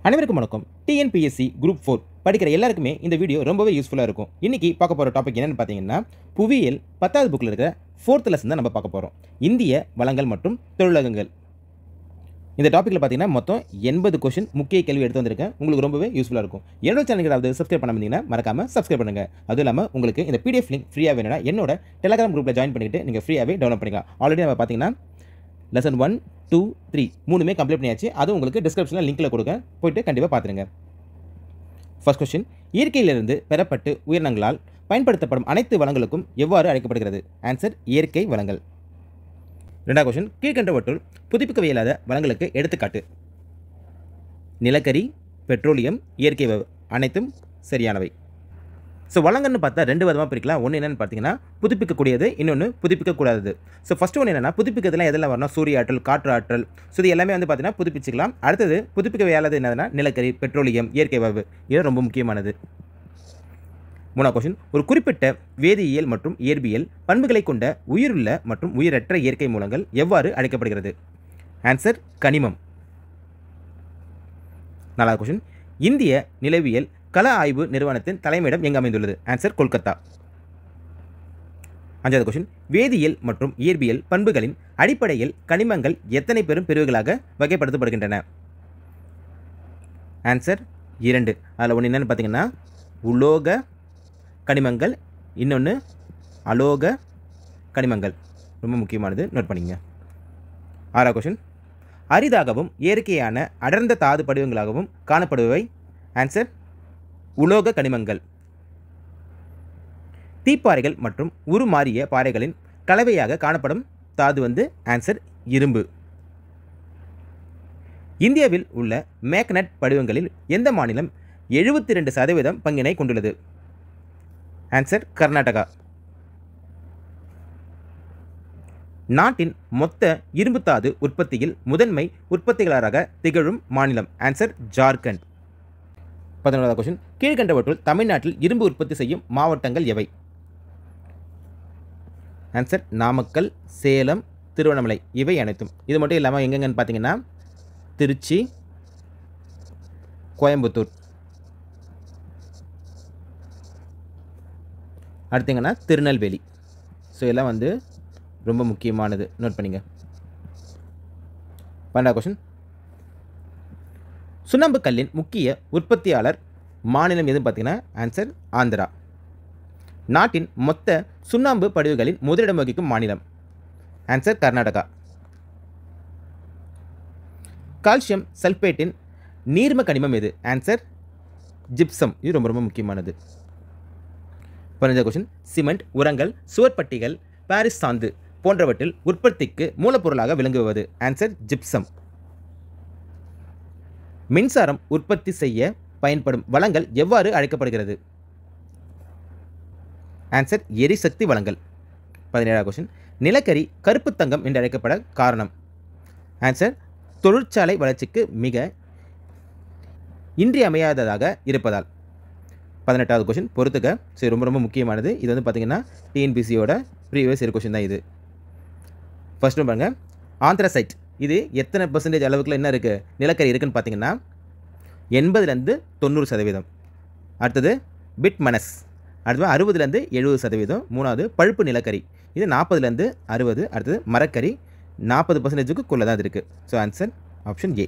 அனைவருக்கும் வணக்கம். TNPSC group 4 படிக்கிற எல்லாருக்குமே இந்த வீடியோ ரொம்பவே யூஸ்ஃபுல்லாக இருக்கும். இன்னைக்கு பார்க்க போகிற டாபிக் என்னென்னு பார்த்தீங்கன்னா, புவியியல் 10வது புக்கில் இருக்கிற 4th லெசன் தான் நம்ம பார்க்க போகிறோம். இந்திய வளங்கள் மற்றும் தொழிலகங்கள். இந்த டாப்பிக்கில் பார்த்தீங்கன்னா மொத்தம் 80 கொஷின் முக்கிய கேள்வி எடுத்து வந்திருக்கேன். உங்களுக்கு ரொம்பவே யூஸ்ஃபுல்லாக இருக்கும். என்னோட சேனலுக்கு சப்ஸ்கிரைப் பண்ண முடியுங்கன்னா மறக்காமல் சப்ஸ்கிரைப் பண்ணுங்கள். அதுவும் இல்லாமல் உங்களுக்கு இந்த PDF லிங்க் ஃப்ரீயாக வேணும்னா என்னோட டெலகிராம் குரூப்பில் ஜாயின் பண்ணிக்கிட்டு நீங்கள் ஃப்ரீயாகவே டவுன்லோட் பண்ணிக்கலாம். ஆல்ரெடி நம்ம பார்த்தீங்கன்னா லெசன் 1, 2, 3 மூணுமே கம்ப்ளீட் பண்ணியாச்சு. அது உங்களுக்கு டிஸ்கிரிப்ஷனில் லிங்க்கில் கொடுக்க போயிட்டு கண்டிப்பாக பார்த்துருங்க. ஃபர்ஸ்ட் கொஸ்டின், இயற்கையிலிருந்து பெறப்பட்டு உயிரினங்களால் பயன்படுத்தப்படும் அனைத்து வளங்களுக்கும் எவ்வாறு அழைக்கப்படுகிறது? ஆன்சர் இயற்கை வளங்கள். ரெண்டாவது கொஸ்டின், கீழ்கண்டவற்றுள் புதுப்பிக்கவியலாத வளங்களுக்கு எடுத்துக்காட்டு. நிலக்கரி, பெட்ரோலியம், இயற்கை அனைத்தும் சரியானவை. ஸோ வளங்கள்னு பார்த்தா ரெண்டு விதமாக பிரிக்கலாம். ஒன்று என்னென்னு பார்த்தீங்கன்னா புதுப்பிக்கக்கூடியது, இன்னொன்று புதுப்பிக்கக்கூடாதது. ஸோ ஃபஸ்ட்டு ஒன்று என்னென்னா புதுப்பிக்கிறதுலாம் எதெல்லாம் வரணும்? சூரிய ஆற்றல், காற்று ஆற்றல். ஸோ இது எல்லாமே பார்த்தீங்கன்னா புதுப்பிச்சிக்கலாம். அடுத்தது புதுப்பிக்கவியலாதது என்னதுன்னா நிலக்கரி, பெட்ரோலியம், இயற்கை வாயு. இது ரொம்ப முக்கியமானது. மூணாவது கொஸ்டின், ஒரு குறிப்பிட்ட வேதியியல் மற்றும் இயற்பியல் பண்புகளை கொண்ட உயிருள்ள மற்றும் உயிரற்ற இயற்கை மூலங்கள் எவ்வாறு அழைக்கப்படுகிறது? ஆன்சர் கனிமம். நாலாவது கொஸ்டின், இந்திய நிலவியல் கள ஆய்வு நிறுவனத்தின் தலைமையிடம் எங்கு அமைந்துள்ளது? ஆன்சர் கொல்கத்தா. அஞ்சாவது கொஸ்டின், வேதியியல் மற்றும் இயற்பியல் பண்புகளின் அடிப்படையில் கனிமங்கள் எத்தனை பெரும் பிரிவுகளாக வகைப்படுத்தப்படுகின்றன? ஆன்சர் 2. அதில் ஒன்று என்னென்னு பார்த்தீங்கன்னா உலோக கனிமங்கள், இன்னொன்று அலோக கனிமங்கள். ரொம்ப முக்கியமானது, நோட் பண்ணிங்க. ஆறாவது கொஸ்டின், அரிதாகவும் இயற்கையான அடர்ந்த தாது படிவங்களாகவும் காணப்படுபவை? ஆன்சர் உலோக கனிமங்கள். தீப்பாறைகள் மற்றும் உருமாறிய பாறைகளின் கலவையாக காணப்படும் தாது ஆன்சர் இரும்பு. இந்தியாவில் உள்ள மேக்னட் படிவங்களில் எந்த மாநிலம் 72% பங்கினை கொண்டுள்ளது? ஆன்சர் கர்நாடகா. நாட்டின் மொத்த இரும்புத்தாது உற்பத்தியில் முதன்மை உற்பத்தியாளராக திகழும் மாநிலம்? ஆன்சர் ஜார்க்கண்ட். 11வது கொஸ்டின், கீழ்கண்டவற்றுள் தமிழ்நாட்டில் இரும்பு உற்பத்தி செய்யும் மாவட்டங்கள் எவை? ஆன்சர் நாமக்கல், சேலம், திருவண்ணாமலை. இவை அனைத்தும். இது மட்டும் இல்லாமல் எங்கெங்கன்னு பார்த்தீங்கன்னா திருச்சி, கோயம்புத்தூர். அடுத்தீங்கன்னா திருநெல்வேலி. ஸோ எல்லாம் ரொம்ப முக்கியமானது, நோட் பண்ணிங்க. 12வது கொஸ்டின், சுண்ணாம்பு கல்லின் முக்கிய உற்பத்தியாளர் மாநிலம் எதுன்னு பார்த்தீங்கன்னா ஆன்சர் ஆந்திரா. நாட்டின் மொத்த சுண்ணாம்பு படிவுகளின் முதலிடம் வகிக்கும் மாநிலம்? ஆன்சர் கர்நாடகா. கால்சியம் சல்பேட்டின் நீர்ம கனிமம் எது? Answer gypsum. இது ரொம்ப ரொம்ப முக்கியமானது. 15வது கொஸ்டின், சிமெண்ட், உரங்கள், சுவர்பட்டிகள், பாரிஸ் சாந்து போன்றவற்றில் உற்பத்திக்கு மூலப்பொருளாக விளங்குவது? Answer gypsum. மின்சாரம் உற்பத்தி செய்ய பயன்படும் வளங்கள் எவ்வாறு அழைக்கப்படுகிறது? ஆன்சர் எரிசக்தி வளங்கள். 17வது கொஸ்டின், நிலக்கரி கருப்பு தங்கம் என்று அழைக்கப்பட காரணம்? ஆன்சர் தொழிற்சாலை வளர்ச்சிக்கு மிக இன்றியமையாததாக இருப்பதால். 18வது கொஸ்டின் பொறுத்துக்க. சரி, ரொம்ப ரொம்ப முக்கியமானது. இது பார்த்தீங்கன்னா டிஎன்பிசியோட ப்ரீவியஸ் இயர் கொஸ்டின் தான் இது. ஃபர்ஸ்ட் பாருங்க, ஆந்த்ரசைட். இது எத்தனை % அளவுக்குள்ள என்ன இருக்குது? நிலக்கரி இருக்குன்னு பார்த்தீங்கன்னா 80% 90%. அடுத்தது பிட்மனஸ். அடுத்தது 60% 70%. மூணாவது பழுப்பு நிலக்கரி. இது 40% 60. அடுத்தது மரக்கரி 40%க்குள்ளே தான் இருக்குது. So answer option A.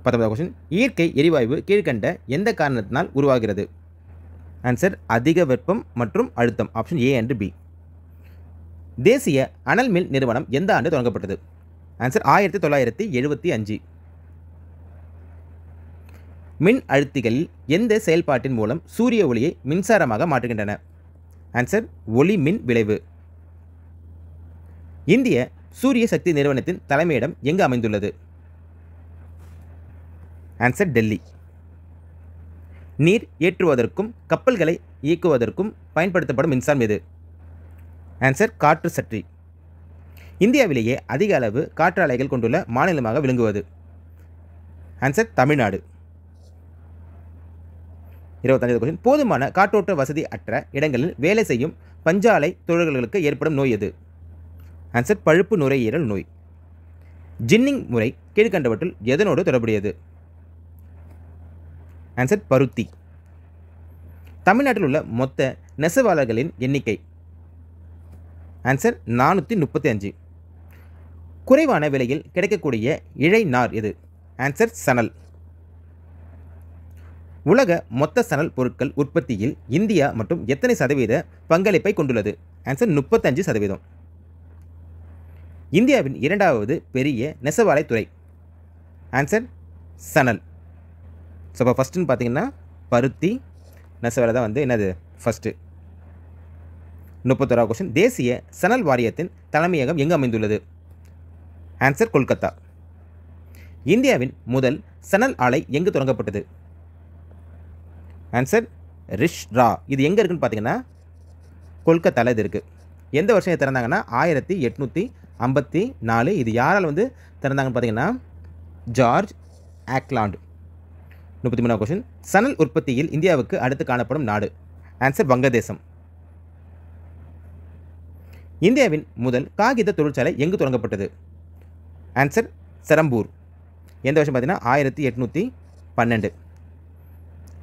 19வது கொஸ்டின், இயற்கை எரிவாயு கீழ்கண்ட எந்த காரணத்தினால் உருவாகிறது? ஆன்சர் அதிக வெப்பம் மற்றும் அழுத்தம். Option a and b. தேசிய அனல் மின் நிறுவனம் எந்த ஆண்டு தொடங்கப்பட்டது? ஆன்சர் 1975. மின் அழுத்திகளில் எந்த செயல்பாட்டின் மூலம் சூரிய ஒளியை மின்சாரமாக மாற்றுகின்றன? ஆன்சர் ஒளி மின் விளைவு. இந்திய சூரிய சக்தி நிறுவனத்தின் தலைமையிடம் எங்கு அமைந்துள்ளது? ஆன்சர் டெல்லி. நீர் ஏற்றுவதற்கும் கப்பல்களை இயக்குவதற்கும் பயன்படுத்தப்படும் மின்சாரம் எது? ஆன்சர் காற்று சற்றி. இந்தியாவிலேயே அதிக அளவு காற்றாலைகள் கொண்டுள்ள மாநிலமாக விளங்குவது? ஆன்சர் தமிழ்நாடு. 25வது கொஸ்டின், போதுமான காற்றோட்ட வசதி அற்ற இடங்களில் வேலை செய்யும் பஞ்சாலை தொழிலாளர்களுக்கு ஏற்படும் நோய் எது? ஆன்சர் பழுப்பு நுரையீரல் நோய். ஜின்னிங் முறை கீழ்கண்டவற்றுள் எதனோடு தொடர்புடையது? ஆன்சர் பருத்தி. தமிழ்நாட்டில் உள்ள மொத்த நெசவாளர்களின் எண்ணிக்கை? ஆன்சர் 435. குறைவான விலையில் கிடைக்கக்கூடிய இழை நார் எது? ஆன்சர் சணல். உலக மொத்த சணல் பொருட்கள் உற்பத்தியில் இந்தியா மற்றும் எத்தனை சதவீத பங்களிப்பை கொண்டுள்ளது? ஆன்சர் 35%. இந்தியாவின் இரண்டாவது பெரிய நெசவாலை துறை? ஆன்சர் சணல். ஸோ இப்போ ஃபஸ்ட்டுன்னு பார்த்தீங்கன்னா பருத்தி, நெசவாலை தான் வந்து என்னது ஃபஸ்ட்டு. 31வது கொஸ்டின், தேசிய சணல் வாரியத்தின் தலைமையகம் எங்கு அமைந்துள்ளது? ஆன்சர் கொல்கத்தா. இந்தியாவின் முதல் சணல் ஆலை எங்கு தொடங்கப்பட்டது? ஆன்சர் ரிஷ்ரா. இது எங்கே இருக்குன்னு பார்த்தீங்கன்னா கொல்கத்தாவில் இது இருக்குது. எந்த வருஷம் திறந்தாங்கன்னா 1854. இது யாரால் வந்து திறந்தாங்கன்னு பார்த்தீங்கன்னா ஜார்ஜ் ஆக்லாண்ட். 33வது கொஸ்டின், சணல் உற்பத்தியில் இந்தியாவுக்கு அடுத்து காணப்படும் நாடு? ஆன்சர் வங்கதேசம். இந்தியாவின் முதல் காகித தொழிற்சாலை எங்கு தொடங்கப்பட்டது? ஆன்சர் செரம்பூர். எந்த வருஷம் பார்த்தீங்கன்னா 1812.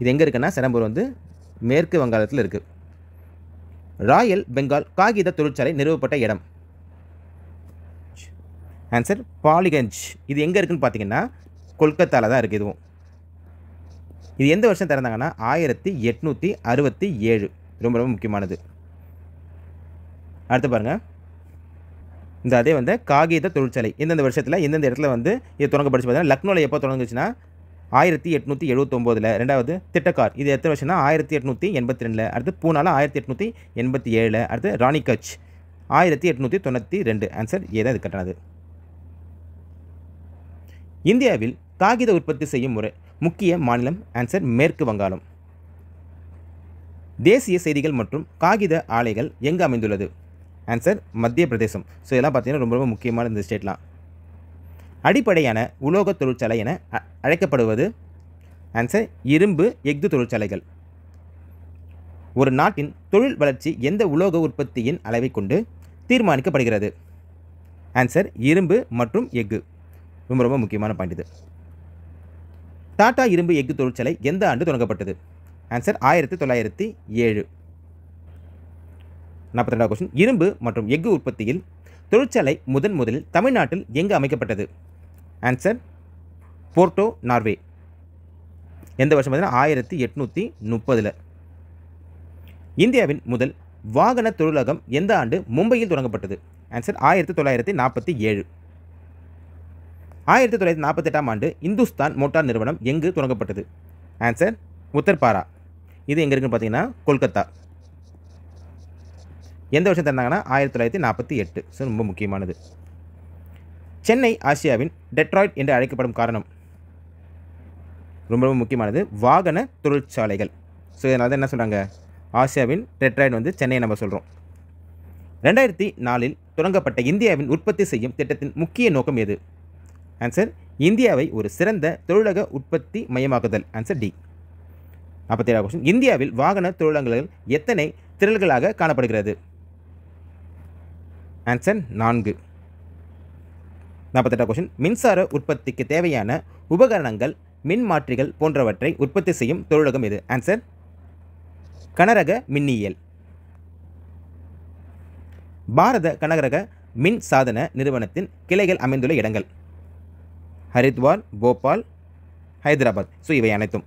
இது எங்கே இருக்குன்னா செரம்பூர் வந்து மேற்கு வங்காளத்தில் இருக்குது. ராயல் பெங்கால் காகித தொழிற்சாலை நிறுவப்பட்ட இடம்? ஆன்சர் பாலிகஞ்ச். இது எங்கே இருக்குன்னு பார்த்தீங்கன்னா கொல்கத்தாவில் தான் இருக்குது. இது எந்த வருஷம் திறந்தாங்கன்னா 1867. ரொம்ப ரொம்ப முக்கியமானது. அடுத்து பாருங்கள், இந்த அதே வந்து காகித தொழிற்சாலை எந்தெந்த வருஷத்தில் எந்தெந்த இடத்துல வந்து இது தொடங்கப்பட்டுச்சு பார்த்தீங்கன்னா லக்னோவில் எப்போ தொடங்குச்சுன்னா 1879. ரெண்டாவது திட்டக்கார், இது எத்தனை வருஷம்னா 1882. அடுத்து பூனால 1887. அடுத்து ராணிகட்ச் 1892. ஆன்சர் ஏதா இது கட்டணது. இந்தியாவில் காகித உற்பத்தி செய்யும் முறை முக்கிய மாநிலம்? ஆன்சர் மேற்கு வங்காளம். தேசிய செய்திகள் மற்றும் காகித ஆலைகள் எங்கு அமைந்துள்ளது? ஆன்சர் மத்திய பிரதேசம். ஸோ இதெல்லாம் பார்த்தீங்கன்னா ரொம்ப ரொம்ப முக்கியமான இந்த ஸ்டேட்லாம். அடிப்படையான உலோக தொழிற்சாலை என அழைக்கப்படுவது? ஆன்சர் இரும்பு எஃகு தொழிற்சாலைகள். ஒரு நாட்டின் தொழில் வளர்ச்சி எந்த உலோக உற்பத்தியின் அளவை கொண்டு தீர்மானிக்கப்படுகிறது? ஆன்சர் இரும்பு மற்றும் எஃகு. ரொம்ப ரொம்ப முக்கியமான பாயிண்ட் இது. டாடா இரும்பு எஃகு தொழிற்சாலை எந்த ஆண்டு தொடங்கப்பட்டது? ஆன்சர் 1907. 42வது கொஸ்டின், இரும்பு மற்றும் எஃகு உற்பத்தியில் தொழிற்சாலை முதலில் தமிழ்நாட்டில் எங்கு அமைக்கப்பட்டது? Answer Porto Norway. எந்த வருஷம் பார்த்தீங்கன்னா 1830. இந்தியாவின் முதல் வாகன தொழிலகம் எந்த ஆண்டு மும்பையில் தொடங்கப்பட்டது? ஆன்சர் 1947. 1948ஆம் ஆண்டு இந்துஸ்தான் மோட்டார் நிறுவனம் எங்கு தொடங்கப்பட்டது? ஆன்சர் உத்தர்பாரா. இது எங்கே இருக்குன்னு பார்த்தீங்கன்னா கொல்கத்தா. எந்த வருஷம் திறந்தாங்கன்னா 1948. ஸோ ரொம்ப முக்கியமானது. சென்னை ஆசியாவின் டெட்ராய்ட் என்று அழைக்கப்படும் காரணம்? ரொம்ப ரொம்ப முக்கியமானது, வாகன தொழிற்சாலைகள். ஸோ இதனால தான் என்ன சொல்கிறாங்க, ஆசியாவின் டெட்ராய்ட் வந்து சென்னையை நம்ம சொல்கிறோம். 2004 தொடங்கப்பட்ட இந்தியாவின் உற்பத்தி செய்யும் திட்டத்தின் முக்கிய நோக்கம் எது? ஆன்சர் இந்தியாவை ஒரு சிறந்த தொழிலக உற்பத்தி மையமாக்குதல். Answer D. 47வது கொஸ்டின், இந்தியாவில் வாகன தொழிலகங்கள் எத்தனை திரள்களாக காணப்படுகிறது? ஆன்சர் 4. 48வது கொஸ்டின், மின்சார உற்பத்திக்கு தேவையான உபகரணங்கள், மின்மாற்றிகள் போன்றவற்றை உற்பத்தி செய்யும் தொழிலகம் எது? ஆன்சர் கனரக மின்னியல். பாரத கனரக மின் சாதன நிறுவனத்தின் கிளைகள் அமைந்துள்ள இடங்கள்? ஹரித்வார், போபால், ஹைதராபாத். ஸோ இவை அனைத்தும்.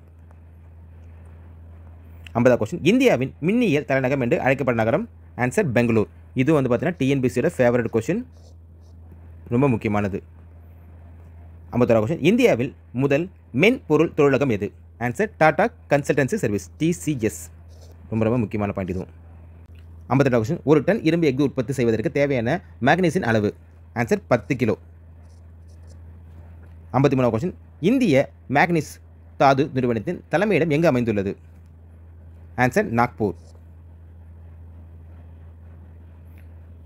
50வது கொஸ்டின், இந்தியாவின் மின்னியல் தலைநகரம் என்று அழைக்கப்பட்ட நகரம்? ஆன்சர் பெங்களூர். இது வந்து பார்த்தீங்கன்னா டிஎன்பிசியோட ஃபேவரட் கொஸ்டின், ரொம்ப முக்கியமானது. 51வது கொஸ்டின், இந்தியாவில் முதல் மென்பொருள் தொழிலகம் எது? Answer Tata consultancy service, TCS. ரொம்ப ரொம்ப முக்கியமான பாயிண்ட் இதுவும். 52வது கொஸ்டின், ஒரு டன் இரும்பு எஃகு உற்பத்தி செய்வதற்கு தேவையான மேக்னீசின் அளவு? Answer 10 kilo. 53வது கொஸ்டின், இந்திய மேக்னீஸ் தாது நிறுவனத்தின் தலைமையிடம் எங்கு அமைந்துள்ளது? ஆன்சர் நாக்பூர்.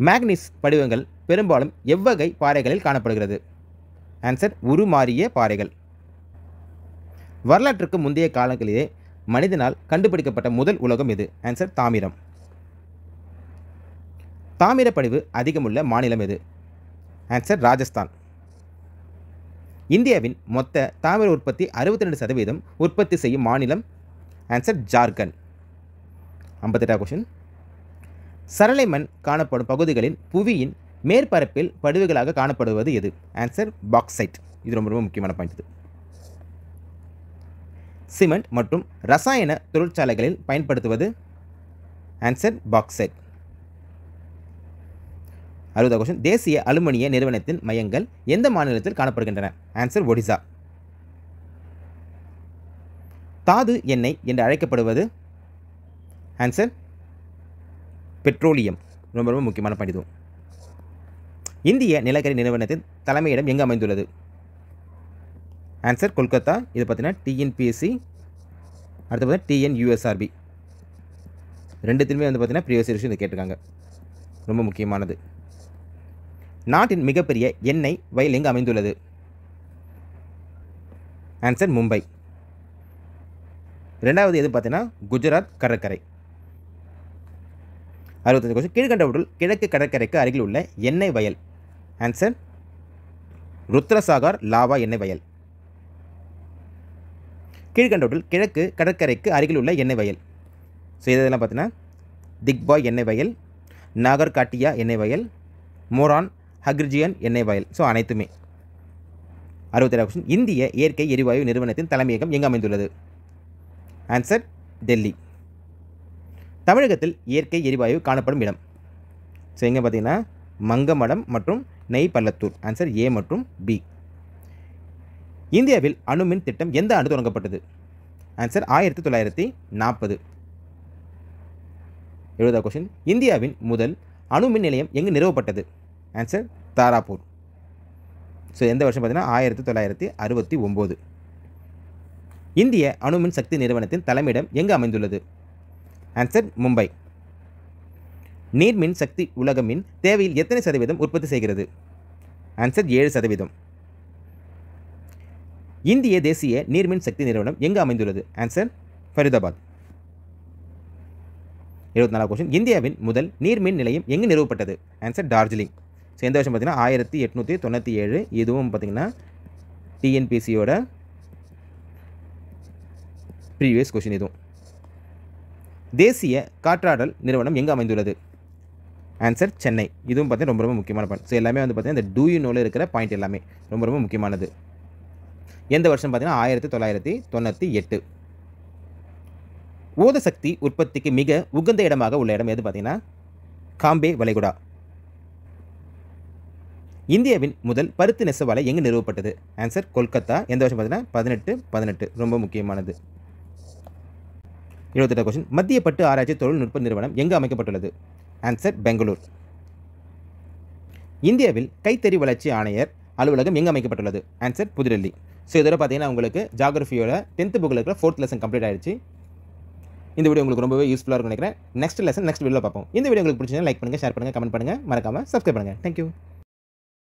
மேக்னீஸ் படிவங்கள் பெரும்பாலும் எவ்வகை பாறைகளில் காணப்படுகிறது? ஆன்சர் உருமாறிய பாறைகள். வரலாற்றுக்கு முந்தைய காலங்களிலே மனிதனால் கண்டுபிடிக்கப்பட்ட முதல் உலோகம் எது? ஆன்சர் தாமிரம். தாமிர படிவு அதிகமுள்ள மாநிலம் எது? ஆன்சர் ராஜஸ்தான். இந்தியாவின் மொத்த தாமிர உற்பத்தி 62% உற்பத்தி செய்யும் மாநிலம். ஆன்சர் ஜார்க்கண்ட். 58வது கொஸ்டின். சரளை மண் காணப்படும் பகுதிகளின் புவியின் மேற்பரப்பில் படிவுகளாக காணப்படுவது எது? Answer bauxite. இது ரொம்ப ரொம்ப முக்கியமான பாயிண்ட். இது சிமெண்ட் மற்றும் ரசாயன தொழிற்சாலைகளில் பயன்படுத்துவது. Answer bauxite. 60வது கொஸ்டின். தேசிய அலுமினிய நிறுவனத்தின் மையங்கள் எந்த மாநிலத்தில் காணப்படுகின்றன? ஆன்சர் ஒடிசா. தாது எண்ணெய் என்று அழைக்கப்படுவது. Answer petroleum. ரொம்ப ரொம்ப முக்கியமான பாயிண்ட். இதுவும் இந்திய நிலக்கரி நிறுவனத்தின் தலைமையிடம் எங்கு அமைந்துள்ளது? ஆன்சர் கொல்கத்தா. இது பார்த்தீங்கன்னா டிஎன்பிஎஸ்சி, அடுத்து பார்த்தீங்கன்னா டிஎன்யூஎஸ்ஆர்பி, ரெண்டுத்திலுமே வந்து பார்த்தீங்கன்னா ப்ரீவியஸ் இயர் இது கேட்டிருக்காங்க. ரொம்ப முக்கியமானது. நாட்டின் மிகப்பெரிய எண்ணெய் வயல் எங்கு அமைந்துள்ளது? ஆன்சர் மும்பை. ரெண்டாவது எது பார்த்தீங்கன்னா குஜராத் கடற்கரை. 65 கொஸ்டின். கீழ்கண்டவற்றுள் கிழக்கு கடற்கரைக்கு அருகில் உள்ள எண்ணெய் வயல். ஆன்சர் ருத்ரசாகர் லாவா எண்ணெய் வயல். கீழ்கண்டவற்றுள் கிழக்கு கடற்கரைக்கு அருகில் உள்ள எண்ணெய் வயல். ஸோ இதெல்லாம் பார்த்தீங்கன்னா திக்பாய் எண்ணெய் வயல், நாகர்காட்டியா எண்ணெய் வயல், மோரான் ஹக்ரிஜியன் எண்ணெய் வயல். ஸோ அனைத்துமே. 67வது கொஸ்டின். இந்திய இயற்கை எரிவாயு நிறுவனத்தின் தலைமையகம் எங்கு அமைந்துள்ளது? ஆன்சர் டெல்லி. தமிழகத்தில் இயற்கை எரிவாயு காணப்படும் இடம். ஸோ எங்கே பார்த்தீங்கன்னா மங்கமடம் மற்றும் நெய்பள்ளத்தூர். ஆன்சர் ஏ மற்றும் பி. இந்தியாவில் அணுமின் திட்டம் எந்த ஆண்டு தொடங்கப்பட்டது? ஆன்சர் 1940. 70வது கொஸ்டின். இந்தியாவின் முதல் அணுமின் நிலையம் எங்கு நிறுவப்பட்டது? ஆன்சர் தாராப்பூர். ஸோ எந்த வருஷம் பார்த்தீங்கன்னா 1969. இந்திய அணுமின் சக்தி நிறுவனத்தின் தலைமையிடம் எங்கு அமைந்துள்ளது? ஆன்சர் மும்பை. நீர்மின் சக்தி உலக மின் தேவையில் எத்தனை சதவீதம் உற்பத்தி செய்கிறது? ஆன்சர் 7%. இந்திய தேசிய நீர்மின் சக்தி நிறுவனம் எங்கு அமைந்துள்ளது? ஆன்சர் ஃபரிதாபாத். 74வது கொஸ்டின். இந்தியாவின் முதல் நீர்மின் நிலையம் எங்கு நிறுவப்பட்டது? ஆன்சர் டார்ஜிலிங். ஸோ எந்த வருஷம் பார்த்தீங்கன்னா 1897. இதுவும் பார்த்தீங்கன்னா டிஎன்பிசியோட ப்ரீவியஸ் கொஸ்டின். இதுவும் தேசிய காற்றாற்றல் நிறுவனம் எங்கு அமைந்துள்ளது? ஆன்சர் சென்னை. இதுவும் பார்த்தீங்கன்னா ரொம்ப ரொம்ப முக்கியமான பாயிண்ட். ஸோ எல்லாமே வந்து பார்த்தீங்கன்னா இந்த டூ யூ நோவில் இருக்கிற பாயிண்ட் எல்லாமே ரொம்ப ரொம்ப முக்கியமானது. எந்த வருஷம் பார்த்தீங்கன்னா 1998. ஓத சக்தி உற்பத்திக்கு மிக உகந்த இடமாக உள்ள இடம் எது பார்த்தீங்கன்னா காம்பே வளைகுடா. இந்தியாவின் முதல் பருத்தி நெசவாலை எங்கு நிறுவப்பட்டது? ஆன்சர் கொல்கத்தா. எந்த வருஷம் பார்த்தீங்கன்னா 1818. ரொம்ப முக்கியமானது. 78வது கொஸ்டின். மத்திய பட்டு ஆராய்ச்சி தொழில்நுட்ப நிறுவனம் எங்கு அமைக்கப்பட்டுள்ளது? ஆன்சர் பெங்களூர். இந்தியாவில் கைத்தறி வளர்ச்சி ஆணையர் அலுவலகம் எங்கு அமைக்கப்பட்டுள்ளது? ஆன்சர் புதுடெல்லி. ஸோ இதோட பார்த்தீங்கன்னா உங்களுக்கு ஜாகிரஃபியோட 10th புக்கில் இருக்கிற 4th லெசன் கம்ப்ளீட் ஆயிடுச்சு. இந்த வீடியோ உங்களுக்கு ரொம்பவே யூஸ்ஃபுல்லாக இருக்கும் நினைக்கிறேன். நெக்ஸ்ட் லெசன் நெக்ஸ்ட் வீடியோவில் பார்ப்போம். இந்த வீடியோ உங்களுக்கு பிடிச்சா லைக் பண்ணுங்கள், ஷேர் பண்ணுங்கள், கமெண்ட் பண்ணுங்கள், மறக்காமல் சப்ஸ்கிரைப் பண்ணுங்கள். தேங்க்யூ.